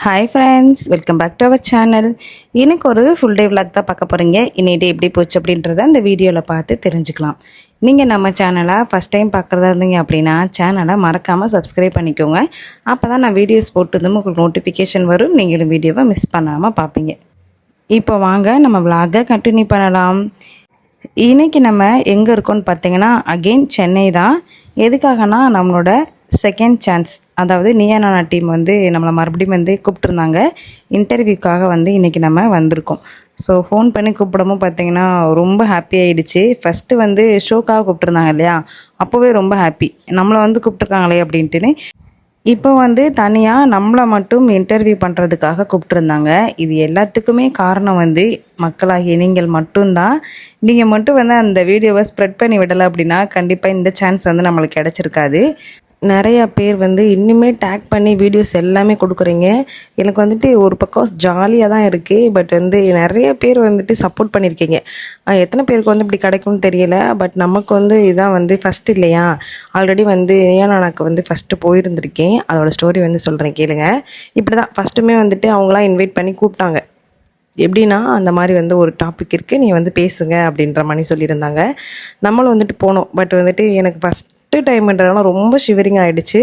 Hi friends, welcome back to our channel. இன்னைக்கு ஒரு full day vlog தான் பார்க்க போகிறீங்க. இன்னைக்கு டே எப்படி போச்சு அப்படின்றத இந்த வீடியோவில் பார்த்து தெரிஞ்சுக்கலாம். நீங்கள் நம்ம சேனலை ஃபஸ்ட் டைம் பார்க்குறதா இருந்தீங்க அப்படின்னா சேனலை மறக்காமல் சப்ஸ்கிரைப் பண்ணிக்கோங்க. அப்போ தான் நான் வீடியோஸ் போட்டதும் உங்களுக்கு நோட்டிஃபிகேஷன் வரும். நீங்களும் வீடியோவை மிஸ் பண்ணாமல் பார்ப்பீங்க. இப்போ வாங்க நம்ம விளாகை கண்டினியூ பண்ணலாம். இன்றைக்கி நம்ம எங்கே இருக்கோன்னு பார்த்தீங்கன்னா அகெயின் சென்னை தான். எதுக்காகனா நம்மளோட செகண்ட் சான்ஸ், அதாவது நீயா நானா டீம் வந்து நம்மளை மறுபடியும் வந்து கூப்பிட்டுருந்தாங்க இன்டர்வியூக்காக. இன்றைக்கி நம்ம வந்திருக்கோம். ஸோ ஃபோன் பண்ணி கூப்பிடவும் பார்த்தீங்கன்னா ரொம்ப ஹாப்பி ஆகிடுச்சு. ஃபஸ்ட்டு ஷோக்காக கூப்பிட்டுருந்தாங்க இல்லையா, அப்போவே ரொம்ப ஹாப்பி நம்மளை கூப்பிட்ருக்காங்களே அப்படின்ட்டுன்னு. இப்போ தனியாக நம்மளை மட்டும் இன்டர்வியூ பண்ணுறதுக்காக கூப்பிட்டுருந்தாங்க. இது எல்லாத்துக்குமே காரணம் மக்களாகிய நீங்கள் மட்டும்தான். நீங்கள் மட்டும் அந்த வீடியோவை ஸ்ப்ரெட் பண்ணி விடலை அப்படின்னா கண்டிப்பாக இந்த சான்ஸ் நம்மளுக்கு கிடச்சிருக்காது. நிறையா பேர் இன்னுமே டேக் பண்ணி வீடியோஸ் எல்லாமே கொடுக்குறீங்க. எனக்கு ஒரு பக்கம் ஜாலியாக தான் இருக்குது. பட் நிறைய பேர் சப்போர்ட் பண்ணியிருக்கீங்க. எத்தனை பேருக்கு இப்படி கிடைக்கும்னு தெரியல. பட் நமக்கு இதுதான் ஃபஸ்ட்டு இல்லையா. ஆல்ரெடி ஏன் எனக்கு ஃபஸ்ட்டு போயிருந்திருக்கேன். அதோட ஸ்டோரி சொல்கிறேன் கேளுங்க. இப்படி தான் ஃபஸ்ட்டுமே அவங்களாம் இன்வைட் பண்ணி கூப்பிட்டாங்க. எப்படின்னா அந்த மாதிரி ஒரு டாபிக் இருக்குது, நீ பேசுங்க அப்படின்ற மாதிரி சொல்லியிருந்தாங்க. நம்மளும் போனோம். பட் எனக்கு ஃபஸ்ட்டு டைம்ன்றதுனால ரொம்ப ஷிவரிங் ஆகிடுச்சு.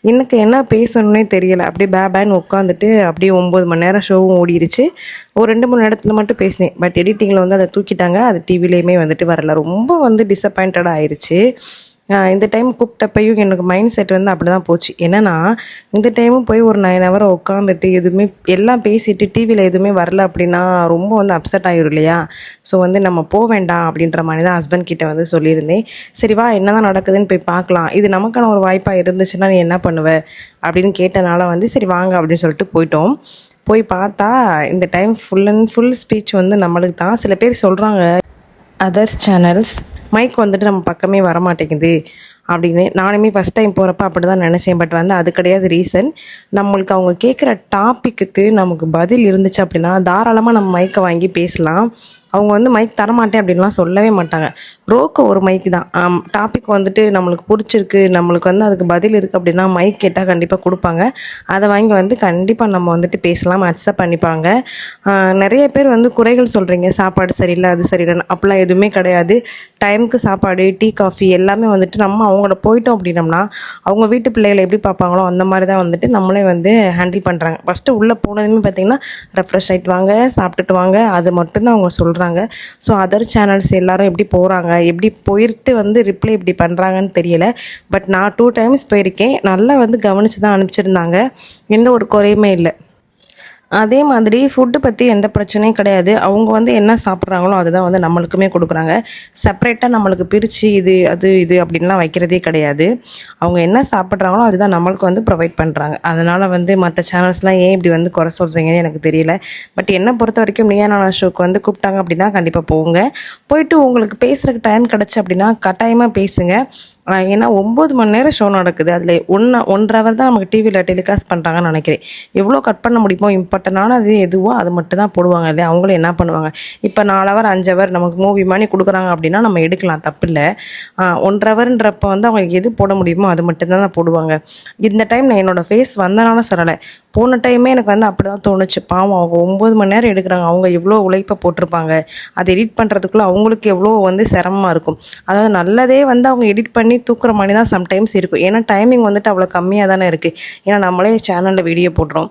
எனக்கு என்ன பேசணுன்னே தெரியலை. அப்படியே பேன்னு உட்காந்துட்டு அப்படியே 9 மணி நேரம் ஷோவும் ஓடிடுச்சு. ஒரு 2-3 இடத்துல மட்டும் பேசினேன். பட் எடிட்டிங்கில் அதை தூக்கிட்டாங்க. அது டிவிலேயுமே வரல. ரொம்ப டிசப்பாயிண்டடாக ஆயிடுச்சு. இந்த டைம் கூப்பிட்டப்பையும் எனக்கு மைண்ட் செட் அப்படி தான் போச்சு. என்னென்னா இந்த டைமும் போய் ஒரு 9 ஹவர் உட்காந்துட்டு எதுவுமே எல்லாம் பேசிட்டு டிவியில் எதுவுமே வரல அப்படின்னா ரொம்ப அப்செட் ஆகிரும் இல்லையா. ஸோ நம்ம போக வேண்டாம் அப்படின்ற மாதிரி தான் ஹஸ்பண்ட் கிட்டே சொல்லியிருந்தேன். சரி வா, என்ன தான் நடக்குதுன்னு போய் பார்க்கலாம், இது நமக்கான ஒரு வாய்ப்பாக இருந்துச்சுன்னா நீ என்ன பண்ணுவ அப்படின்னு கேட்டனால சரி வாங்க அப்படின்னு சொல்லிட்டு போயிட்டோம். போய் பார்த்தா இந்த time full and full speech நம்மளுக்கு தான். சில பேர் சொல்கிறாங்க அதர்ஸ் சேனல்ஸ் மைக் நம்ம பக்கமே வரமாட்டேங்குது அப்படின்னு. நானுமே ஃபஸ்ட் டைம் போகிறப்ப அப்படி தான் நினச்சேன். பட் அது கிடையாது ரீசன். நம்மளுக்கு அவங்க கேட்குற டாப்பிக்கு நமக்கு பதில் இருந்துச்சு அப்படின்னா தாராளமாக நம்ம மைக்கை வாங்கி பேசலாம். அவங்க மைக் தரமாட்டேன் அப்படின்லாம் சொல்லவே மாட்டாங்க. ரோக்கு ஒரு மைக் தான். டாபிக் நம்மளுக்கு பிடிச்சிருக்கு, நம்மளுக்கு அதுக்கு பதில் இருக்குது அப்படின்னா மைக் கேட்டால் கண்டிப்பாக கொடுப்பாங்க. அதை வாங்கி கண்டிப்பாக நம்ம பேசலாம், அக்செப்ட் பண்ணிப்பாங்க. நிறைய பேர் குறைகள் சொல்கிறீங்க, சாப்பாடு சரியில்லை அது சரியில்லைன்னு. அப்படிலாம் எதுவுமே கிடையாது. டைமுக்கு சாப்பாடு, டீ, காஃபி எல்லாமே நம்ம அவங்கள போயிட்டோம் அப்படின்னம்னா அவங்க வீட்டு பிள்ளைகளை எப்படி பார்ப்பாங்களோ அந்த மாதிரி தான் நம்மளே ஹேண்டில் பண்ணுறாங்க. ஃபஸ்ட்டு உள்ளே போனதுமே பார்த்திங்கன்னா ரெஃப்ரெஷ் ஆகிட்டு வாங்க, சாப்பிட்டுட்டு வாங்க, அது மட்டும்தான் அவங்க சொல்கிறாங்க. ஸோ அதர் சேனல்ஸ் எல்லாரும் எப்படி போகிறாங்க, எப்படி போயிட்டு ரிப்ளை இப்படி பண்ணுறாங்கன்னு தெரியல. பட் நான் 2 டைம்ஸ் போயிருக்கேன். நல்லா கவனித்து தான் அனுப்பிச்சிருந்தாங்க. எந்த ஒரு குறையுமே இல்லை. அதே மாதிரி ஃபுட்டு பற்றி எந்த பிரச்சனையும் கிடையாது. அவங்க என்ன சாப்பிட்றாங்களோ அதுதான் நம்மளுக்குமே கொடுக்குறாங்க. செப்பரேட்டாக நம்மளுக்கு பிரித்து இது அது இது அப்படின்லாம் வைக்கிறதே கிடையாது. அவங்க என்ன சாப்பிட்றாங்களோ அதுதான் நம்மளுக்கு ப்ரொவைட் பண்ணுறாங்க. அதனால் மற்ற சேனல்ஸ்லாம் ஏன் இப்படி குறை சொல்கிறீங்கன்னு எனக்கு தெரியல. பட் என்னை பொறுத்த வரைக்கும் நீயா நானா ஷோக்கு கூப்பிட்டாங்க அப்படின்னா கண்டிப்பாக போங்க. போயிட்டு உங்களுக்கு பேசுகிறதுக்கு டைம் கிடச்சி அப்படின்னா கட்டாயமாக பேசுங்க. ஏன்னா 9 மணி நேரம் ஷோ நடக்குது. அதில் 1.5 ஹவர் தான் நமக்கு டிவியில் டெலிகாஸ்ட் பண்ணுறாங்கன்னு நினைக்கிறேன். எவ்வளோ கட் பண்ண முடியுமோ இம்பார்ட்டண்டானது எதுவோ அது மட்டும் தான் போடுவாங்க இல்லையா. அவங்களும் என்ன பண்ணுவாங்க, இப்போ 4 ஹவர் 5 ஹவர் நமக்கு மூவி மாதிரி கொடுக்குறாங்க அப்படின்னா நம்ம எடுக்கலாம், தப்பில்லை. 1.5 ஹவர்ன்றப்போ அவங்களுக்கு எது போட முடியுமோ அது மட்டும்தான் தான் போடுவாங்க. இந்த டைம் நான் என்னோடய ஃபேஸ் வந்தனால சொல்லலை. போன டைமே எனக்கு அப்படி தான் தோணுச்சு. பாவம், அவங்க 9 மணி நேரம் எடுக்கிறாங்க. அவங்க எவ்வளோ உழைப்பை போட்டிருப்பாங்க. அதை எடிட் பண்ணுறதுக்குள்ளே அவங்களுக்கு எவ்வளோ சிரமமாக இருக்கும். அதாவது நல்லதே அவங்க எடிட் பண்ணி தூக்குற மாதிரி தான் சம்டைம்ஸ் இருக்கும். ஏன்னா டைமிங் அவ்வளோ கம்மியாக தானே இருக்குது. ஏன்னா நம்மளே சேனலில் வீடியோ போடுறோம்.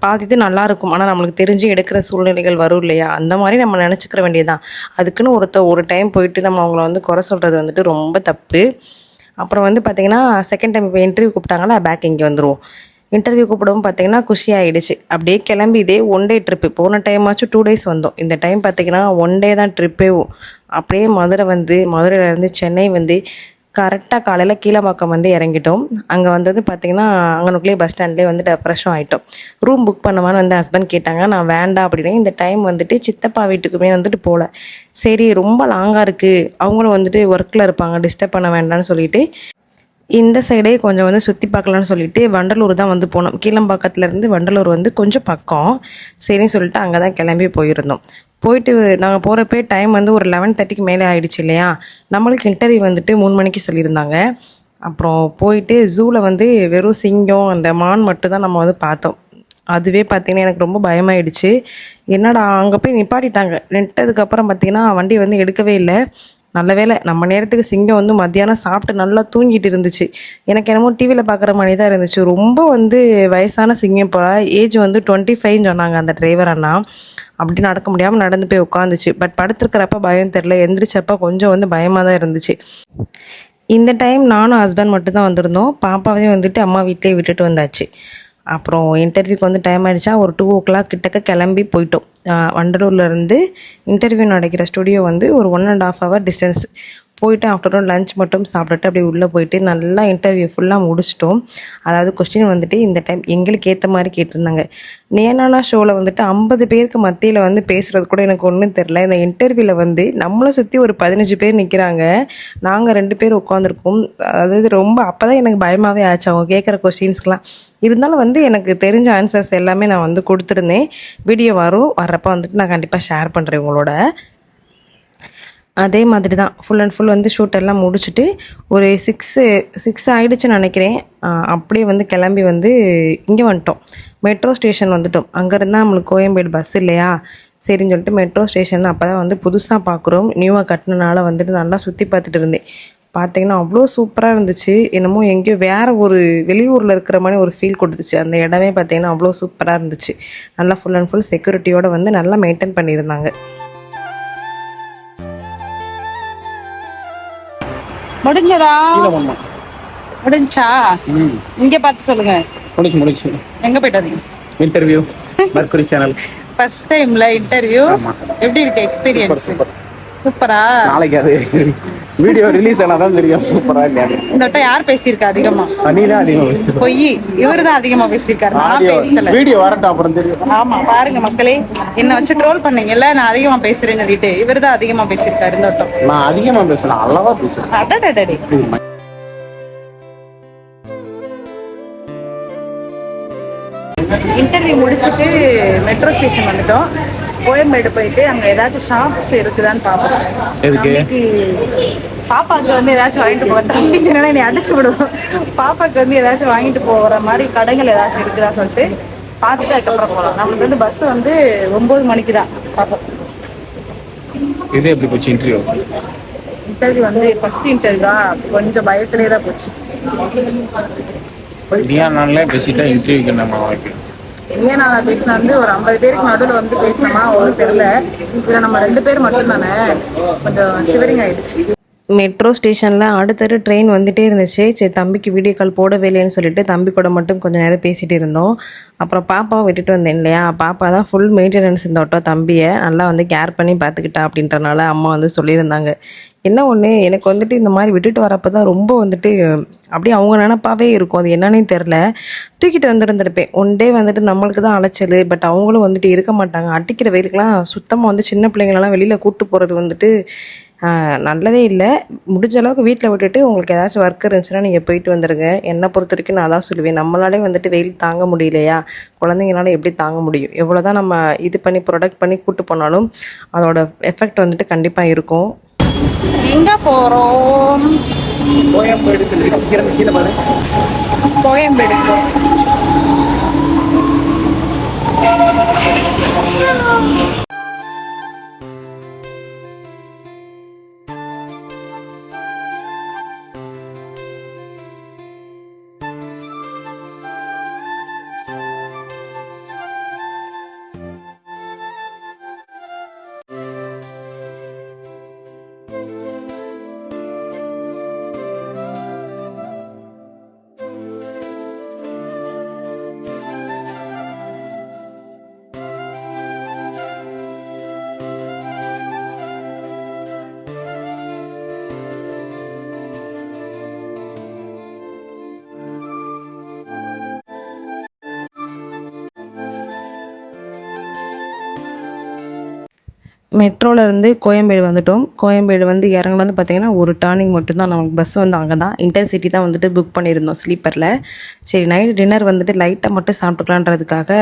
பார்த்துட்டு நல்லாயிருக்கும், ஆனால் நம்மளுக்கு தெரிஞ்சு எடுக்கிற சூழ்நிலைகள் வரும் இல்லையா. அந்த மாதிரி நம்ம நினச்சிக்கிற வேண்டியதுதான். அதுக்குன்னு ஒரு டைம் போயிட்டு நம்ம அவங்கள குறை சொல்கிறது ரொம்ப தப்பு. அப்புறம் பார்த்திங்கன்னா செகண்ட் டைம் இப்போ இன்டர்வியூ கூப்பிட்டாங்களா, பேக் இங்கே வந்துடுவோம். இன்டர்வியூ கூப்பிடவும் பார்த்திங்கன்னா குஷியாகிடுச்சு. அப்படியே கிளம்பி இதே 1 டே ட்ரிப்பு. போன டைமாச்சும் 2 டேஸ் வந்தோம். இந்த டைம் பார்த்திங்கன்னா 1 டே தான் ட்ரிப்பே. அப்படியே மதுரையிலேருந்து சென்னை கரெக்டாக காலையில் கீழம்பாக்கம் இறங்கிட்டோம். அங்கே பார்த்திங்கன்னா அங்கனுக்குள்ளே பஸ் ஸ்டாண்ட்லேயே ஃப்ரெஷ்ஷும் ஆகிட்டோம். ரூம் புக் பண்ணுவான்னு ஹஸ்பண்ட் கேட்டாங்க. நான் வேண்டாம் அப்படின்னு இந்த டைம் சித்தப்பா வீட்டுக்குமே போகல. சரி ரொம்ப லாங்காக இருக்குது, அவங்களும் ஒர்க்கில் இருப்பாங்க, டிஸ்டர்ப் பண்ண வேண்டாம்னு சொல்லிட்டு இந்த சைடே கொஞ்சம் சுற்றி பார்க்கலான்னு சொல்லிட்டு வண்டலூர் தான் போனோம். கீழம்பாக்கத்துலேருந்து வண்டலூர் கொஞ்சம் பக்கம். சரின்னு சொல்லிட்டு அங்கே தான் கிளம்பி போயிருந்தோம். போயிட்டு நாங்கள் போகிறப்பே டைம் ஒரு 11:30க்கு மேலே ஆகிடுச்சு இல்லையா. நம்மளுக்கு இன்டர்வியூ 3 மணிக்கு சொல்லியிருந்தாங்க. அப்புறம் போயிட்டு ஜூவில் வெறும் சிங்கம் அந்த மான் மட்டும் தான் நம்ம பார்த்தோம். அதுவே பார்த்திங்கன்னா எனக்கு ரொம்ப பயமாயிடுச்சு. என்னடா அங்கே போய் நிப்பாட்டிட்டாங்க. நின்ட்டதுக்கப்புறம் பார்த்திங்கன்னா வண்டி வந்து எடுக்கவே இல்லை. நல்ல வேளை நம்ம நேரத்துக்கு சிங்கம் வந்து மத்தியானம் சாப்பிட்டு நல்லா தூங்கிட்டு இருந்துச்சு. எனக்கு என்னமோ டிவியில் பார்க்குற மாதிரி தான் இருந்துச்சு. ரொம்ப வந்து வயசான சிங்கம் போல். ஏஜ் வந்து 25 சொன்னாங்க அந்த டிரைவர் அண்ணா. அப்படி நடக்க முடியாமல் நடந்து போய் உட்காந்துச்சு. பட் படுத்துருக்கிறப்ப பயம் தெரில, எந்திரிச்சப்ப கொஞ்சம் வந்து பயமாக தான் இருந்துச்சு. இந்த டைம் நானும் ஹஸ்பண்ட் மட்டும்தான் வந்திருந்தோம். பாப்பாவையும் வந்துட்டு அம்மா வீட்டிலே விட்டுட்டு வந்தாச்சு. அப்புறம் இன்டர்வியூக்கு வந்து டைம் ஆகிடுச்சா, ஒரு 2 o'clock கிட்டக்க கிளம்பி போயிட்டோம். வண்டலூர்லேருந்து இன்டர்வியூ நடக்கிற ஸ்டுடியோ வந்து ஒரு 1.5 hour டிஸ்டன்ஸ். போயிட்டு ஆஃப்டர்நூன் லஞ்ச் மட்டும் சாப்பிட்டுட்டு அப்படியே உள்ளே போயிட்டு நல்லா இன்டர்வியூ ஃபுல்லாக முடிச்சிட்டோம். அதாவது கொஸ்டின் வந்துட்டு இந்த டைம் எங்களுக்கு ஏற்ற மாதிரி கேட்டிருந்தாங்க. நேனானா ஷோவில் வந்துட்டு 50 பேருக்கு மத்தியில் வந்து பேசுகிறது கூட எனக்கு ஒன்றும் தெரில. இந்த இன்டர்வியூவில் வந்து நம்மளை சுற்றி ஒரு 15 பேர் நிற்கிறாங்க. நாங்கள் 2 பேர் உட்காந்துருக்கோம். அதாவது ரொம்ப அப்போ தான் எனக்கு பயமாகவே ஆச்சு அவங்க கேட்குற கொஸ்டின்ஸ்க்கெலாம். இருந்தாலும் வந்து எனக்கு தெரிஞ்ச ஆன்சர்ஸ் எல்லாமே நான் வந்து கொடுத்துருந்தேன். வீடியோ வர்றப்போ வந்துட்டு நான் கண்டிப்பாக ஷேர் பண்ணுறேன் உங்களோட. அதே மாதிரி தான் ஃபுல் அண்ட் ஃபுல் வந்து ஷூட் எல்லாம் முடிச்சுட்டு ஒரு 6 ஆகிடுச்சுன்னு நினைக்கிறேன். அப்படியே வந்து கிளம்பி வந்து இங்கே வந்துட்டோம். மெட்ரோ ஸ்டேஷன் வந்துட்டோம். அங்கேருந்தால் நம்மளுக்கு கோயம்பேடு பஸ் இல்லையா, சரின்னு சொல்லிட்டு மெட்ரோ ஸ்டேஷன் அப்போ தான் வந்து புதுசாக பார்க்குறோம். நியூவாக கட்டினனால வந்துட்டு நல்லா சுற்றி பார்த்துட்டு இருந்தேன். பார்த்தீங்கன்னா அவ்வளோ சூப்பராக இருந்துச்சு. என்னமோ எங்கேயோ வேறு ஒரு வெளியூரில் இருக்கிற மாதிரி ஒரு ஃபீல் கொடுத்துச்சு. அந்த இடமே பார்த்தீங்கன்னா அவ்வளோ சூப்பராக இருந்துச்சு. நல்லா ஃபுல் அண்ட் ஃபுல் செக்யூரிட்டியோடு வந்து நல்லா மெயின்டைன் பண்ணியிருந்தாங்க. முடிஞ்சதா? முடிஞ்சா? இங்க பார்த்து சொல்லுங்க. முடிச்சு எங்க போயிட்டு வந்தீங்க? இன்டர்வியூ மர்க்குரி சேனல் ஃபர்ஸ்ட் டைம்ல இன்டர்வியூ. எப்படி இருக்கு எக்ஸ்பீரியன்ஸ்? சூப்பரா. நாளைக்கு அது வீடியோ ரிலீஸ் ஆனாதான் தெரியும் சூப்பரா இல்லையா. இந்த வட்டம் யார் பேசியிருக்கா அதிகமா? நீ தான் அதிகமா. பொய். இவரு தான் அதிகமா பேசியிருக்காரு. நான் பேசல. வீடியோ வரட்டும் அப்புறம் தெரியும். ஆமா பாருங்க மக்களே, என்ன வச்சு ட்ரோல் பண்ணீங்கல்ல, நான் அதிகமா பேசுறேன்னு சொல்லிட்டு. இவரு தான் அதிகமா பேசியிருக்காரு இந்த வட்டம். நான் அதிகமா பேசலாம், அளவா பேசுறேன். அடடடடே. இன்டர்வியூ முடிச்சுட்டு மெட்ரோ ஸ்டேஷன் வந்துட்டோம். கோயம்பேடு போயிட்டு அங்கே ஏதாச்சும் ஷாப்ஸ் இருக்குதான்னு பார்ப்போம். எதுக்கு? பாப்பாவுக்கு வந்து ஏதாச்சும் வாங்கிட்டு போக, தம்பிச்சுனா நீ அடிச்சு விடுவோம். பாப்பாவுக்கு வந்து ஏதாச்சும் வாங்கிட்டு போகிற மாதிரி கடைகள் ஏதாச்சும் இருக்குதா சொல்லிட்டு பார்த்துட்டு அதுக்கப்புறம் போகலாம். நம்மளுக்கு வந்து பஸ் வந்து 9 மணிக்கு தான். பார்ப்போம். இது எப்படி போச்சு இன்டர்வியூ? இன்டர்வியூ வந்து ஃபர்ஸ்ட் இன்டர்வியூ தான், கொஞ்சம் பயத்திலே தான் போச்சு. நான்ல பேசிட்டா இன்டர்வியூக்கு நம்ம வாய்ப்பு. ஏன் நான் பேசினா வந்து ஒரு 50 பேருக்கு நடுவில் வந்து பேசினோமா ஒரு தெரியல. இதில் நம்ம 2 பேர் மட்டும்தானே, கொஞ்சம் ஷிவரிங் ஆகிடுச்சு. மெட்ரோ ஸ்டேஷனில் அடுத்தது ட்ரெயின் வந்துகிட்டே இருந்துச்சு. சரி தம்பிக்கு வீடியோ கால் போடவே இல்லைன்னு சொல்லிட்டு தம்பி கூட மட்டும் கொஞ்சம் நேரம் பேசிகிட்டு இருந்தோம். அப்புறம் பாப்பாவை விட்டுட்டு வந்தேன் இல்லையா, பாப்பா தான் ஃபுல் மெயின்டெனன்ஸ் இந்த வட்டம். தம்பியை நல்லா வந்து கேர் பண்ணி பார்த்துக்கிட்டா அப்படின்றனால அம்மா வந்து சொல்லியிருந்தாங்க. என்ன ஒன்று, எனக்கு வந்துட்டு இந்த மாதிரி விட்டுட்டு வரப்போ தான் ரொம்ப வந்துட்டு அப்படியே அவங்க நினப்பாவே இருக்கும். அது என்னன்னே தெரில. தூக்கிட்டு வந்துருந்துருப்பேன். ஒன் டே வந்துட்டு நம்மளுக்கு தான் அலைச்சல். பட் அவங்களும் வந்துட்டு இருக்க மாட்டாங்க. அடிக்கிற வெயிலுக்கெலாம் சுத்தமாக வந்து சின்ன பிள்ளைங்களெல்லாம் வெளியில் கூப்பிட்டு போகிறது வந்துட்டு நல்லதே இல்லை. முடிஞ்ச அளவுக்கு வீட்டில் விட்டுட்டு உங்களுக்கு ஏதாச்சும் ஒர்க் இருந்துச்சுன்னா நீங்கள் போயிட்டு வந்துடுங்க. என்னை பொறுத்த வரைக்கும் நான் தான் சொல்லுவேன். நம்மளாலே வந்துட்டு வெயில் தாங்க முடியலையா, குழந்தைங்களால எப்படி தாங்க முடியும்? எவ்வளோ தான் நம்ம இது பண்ணி ப்ரொடக்ட் பண்ணி கூப்பிட்டு போனாலும் அதோட எஃபெக்ட் வந்துட்டு கண்டிப்பாக இருக்கும். எங்கே போகிறோம்? கோயம்பேடு. கோயம்பேடு. மெட்ரோலேருந்து கோயம்பேடு வந்துட்டோம். கோயம்பேடு வந்து இறங்குனது பார்த்திங்கன்னா ஒரு டர்னிங் மட்டும்தான். நமக்கு பஸ் வந்து அங்கே தான் இன்டர்சிட்டி தான் வந்துட்டு புக் பண்ணியிருந்தோம் ஸ்லீப்பரில். சரி நைட் டின்னர் வந்துட்டு லைட்டாக மட்டும் சாப்பிட்டுக்கலான்றதுக்காக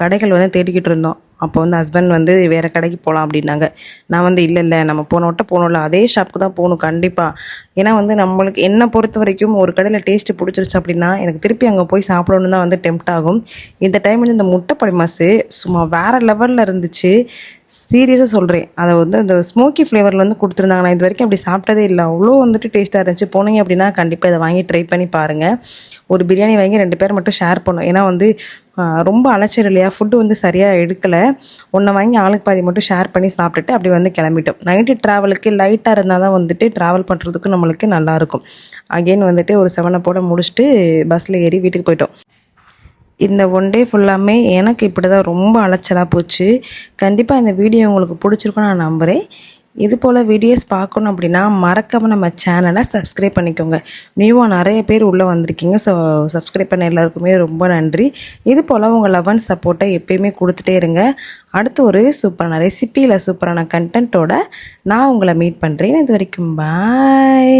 கடைகள் வந்து தேடிக்கிட்டு இருந்தோம். அப்போ வந்து ஹஸ்பண்ட் வந்து வேறு கடைக்கு போகலாம் அப்படின்னாங்க. நான் வந்து இல்லை நம்ம போகணும்ல அதே ஷாப்புக்கு தான் போகணும் கண்டிப்பாக. ஏன்னா வந்து நம்மளுக்கு என்னை பொறுத்த வரைக்கும் ஒரு கடையில் டேஸ்ட்டு பிடிச்சிருச்சு அப்படின்னா எனக்கு திருப்பி அங்கே போய் சாப்பிடணுன்னு தான் வந்து டெம்ப்ட் ஆகும். இந்த டைம் வந்து இந்த முட்டை படிமாசு சும்மா வேறு லெவலில் இருந்துச்சு. சீரியஸாக சொல்கிறேன். அதை வந்து இந்த ஸ்மோக்கி ஃப்ளேவரில் வந்து கொடுத்துருந்தாங்க. நான் இது வரைக்கும் அப்படி சாப்பிட்டதே இல்லை. அவ்வளோ வந்துட்டு டேஸ்ட்டாக இருந்துச்சு. போனீங்க அப்படின்னா கண்டிப்பாக இதை வாங்கி ட்ரை பண்ணி பாருங்கள். ஒரு பிரியாணி வாங்கி 2 பேர் மட்டும் ஷேர் பண்ணோம். ஏன்னா வந்து ரொம்ப அலைச்சல் இல்லையா, ஃபுட்டு வந்து சரியாக எடுக்கலை. ஒன்றை வாங்கி ஆளுக்கு பாதி மட்டும் ஷேர் பண்ணி சாப்பிட்டுட்டு அப்படி வந்து கிளம்பிட்டோம். நைட்டு ட்ராவலுக்கு லைட்டாக இருந்தால் தான் வந்துட்டு ட்ராவல் பண்ணுறதுக்கும் நம்மளுக்கு நல்லாயிருக்கும். அகெயின் வந்துட்டு ஒரு 7 முடிச்சுட்டு பஸ்ஸில் ஏறி வீட்டுக்கு போயிட்டோம். இந்த ஒன் டே ஃபுல்லாமே எனக்கு இப்படி தான் ரொம்ப அலைச்சலாக போச்சு. கண்டிப்பாக இந்த வீடியோ உங்களுக்கு பிடிச்சிருக்குன்னு நான் நம்புகிறேன். இது போல் வீடியோஸ் பார்க்கணும் அப்படின்னா மறக்காமல் நம்ம சேனலை சப்ஸ்கிரைப் பண்ணிக்கோங்க. நியூவாக நிறைய பேர் உள்ளே வந்திருக்கீங்க. ஸோ சப்ஸ்கிரைப் பண்ண எல்லாருக்குமே ரொம்ப நன்றி. இது போல் உங்கள் லவ் அண்ட் சப்போர்ட்டை எப்பயுமே கொடுத்துட்டே இருங்க. அடுத்து ஒரு சூப்பரான ரெசிபி இல்லை சூப்பரான கண்டென்ட்டோட நான் உங்களை மீட் பண்ணுறேன். இது வரைக்கும் பாய்.